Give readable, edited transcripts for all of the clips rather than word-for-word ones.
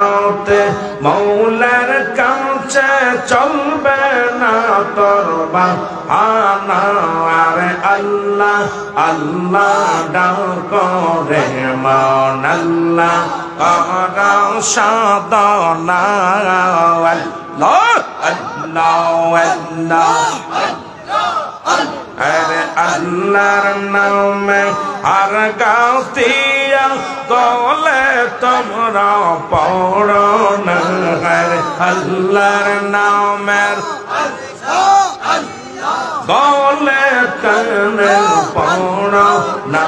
হাতে মৌলার কাছে চলবে না তোর বাহানা আরে আল্লাহ আল্লাহ ডাকো রে মন আল্লাহ কর সাধনা আল্লাহ আল্লাহ আল্লাহ আরে আল্লাহর নামে আর গাওতিয়া গলে তোমরা পড়ো না আরে আল্লাহর নামের গলে কানে পড়ো না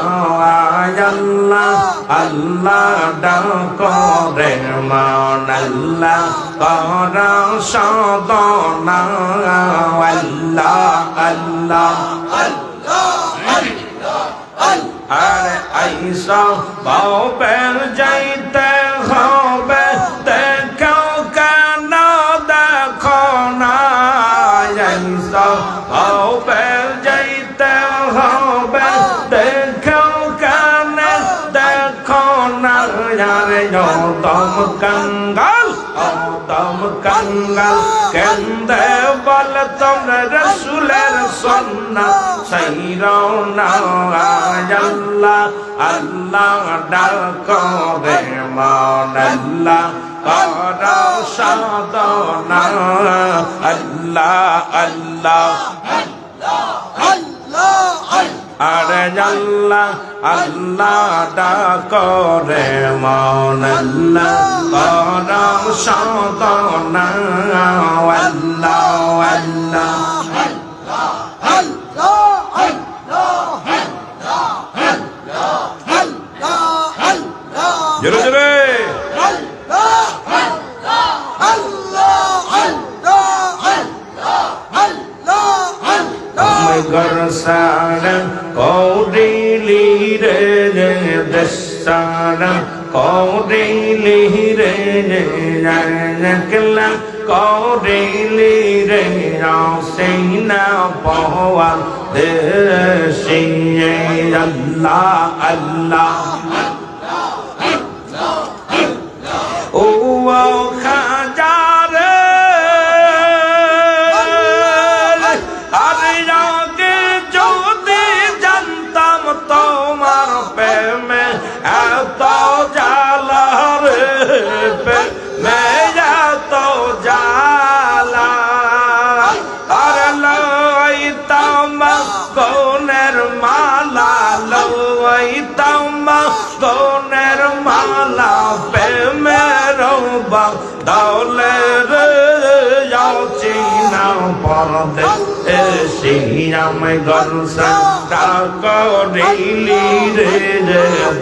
আল্লাহ আল্লাহ ডাকো রে মন আল্লাহ কর সাধনা আল্লাহ আল্লাহ আরে আইসা বাবের যাইতে হবে দেখো কেন দেখো না আইসা বাবের যাইতে হবে দেখো কেন দেখো না আরে দম কঙ্গাল দম কঙ্গাল কেন্দে বল তোমরা রসুলের সুন্নাত সাইরাও না আল্লাহ আল্লাহ ডাকো রে মন আল্লাহ কর সাধনা আল্লাহ আল্লাহ আরে আল্লাহ আল্লাহ ডাকো রে মন আল্লাহ কর সাধনা আল্লাহ আল্লাহ জোরে জোরে গরসারম কৌরিলি রে দশারম কৌরিলি রে জানকলা কৌরিলি রে আসিনা পওয়া দেশিয়ে আল্লাহ আল্লাহ ও খাজা গনের মালা প্রেমের দৌলে রে যাচ্ছি না পরদে শিয়াম গরসা করিলি রে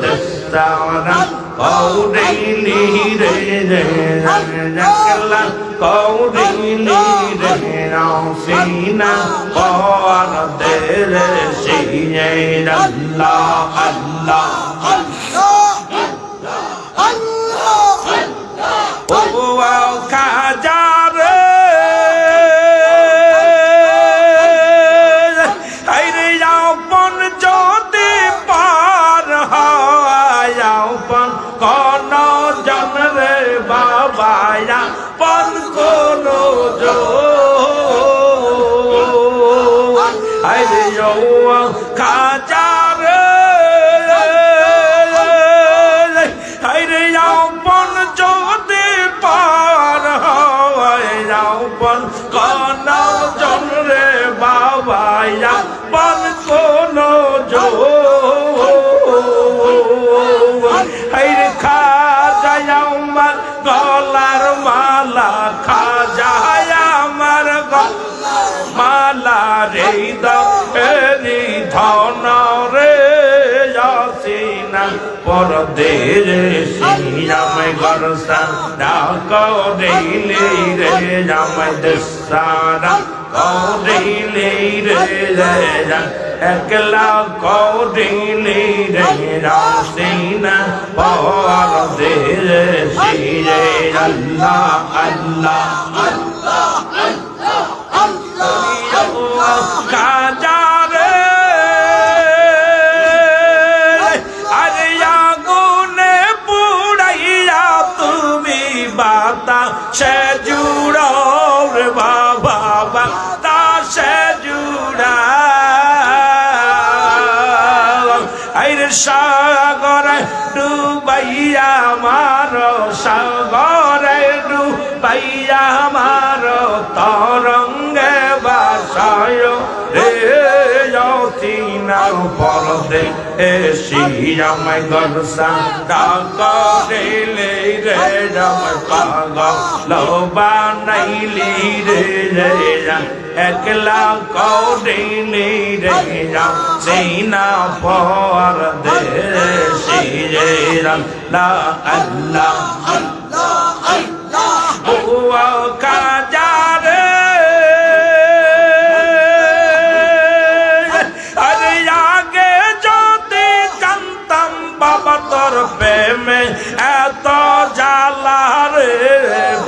দস্তারা কৌরিলি রে জাকলা কৌরিলি রে সিনা পরদে শিয়াম আল্লাহ আল্লাহ খাজা রে আইরে আপন যদি পার হয় আপন কোন জন রে বাবা আপন কোন জন আইরে খাজা বল কোন জোর খাজা আমার গলার মালা খাজা আমার গলার মালা রে রি ধন রে আসিনা পরদেশি আমায় গরসা ডাকো দিলি রে আমায় দেশারা কৌরিলি রে একলা কৌরিলি রে রাসিনা পরদেশি রে আল্লাহ আল্লাহ আল্লাহ আল্লাহ আল্লাহ খাজা রে আরে আগুনে পুড়াইয়া তুমি বাতাসে জুড়াও রে বাবা বাতাসে জুড়াও আইরে সাগরে ডুবাইয়া মারো সাগরে ডুবাইয়া মারো তরঙ্গে বাসায় রে যতিনা পরদে এসিয়া মাই গরসা ডাকরেলে রে রাম পাগল বানাইলি রে রে একলা করিলি রে সিনা পরদে এসিয়ে রাম লা আল্লাহ ও কাজারে আরে আগে যদি জানতাম বাবা তোর প্রেমে এত জ্বালা রে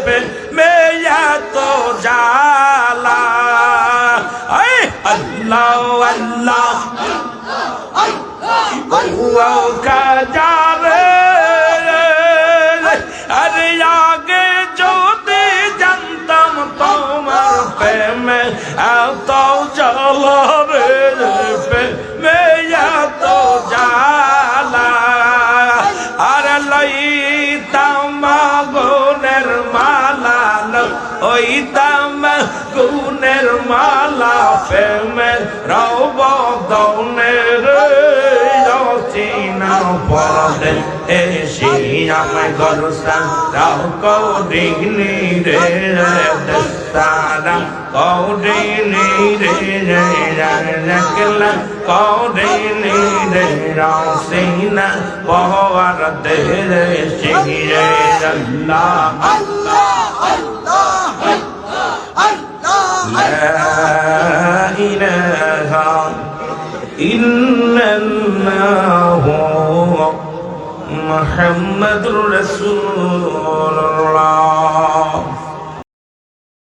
প্রেমে এত জ্বালা আল্লাহ আল্লাহ ও কাজারে আরে আগে যদি জানতাম তোমার প্রেমে এত জ্বালা রে প্রেমে এত জ্বালা আরে লইতাম গুণের মালা লইতাম গুণের মালা প্রেমে রব দৌনের চিনা পরদে এসিয়া মাই গরসা রাও কৌরিনি রে দস্তারা কৌরিনি রে রাকলা কৌরিনি রে রাও সিনা পরদে এসিয়া আল্লাহ আল্লাহ লা ইলাহা ইল্লাল্লাহ মুহাম্মাদুর রাসূলুল্লাহ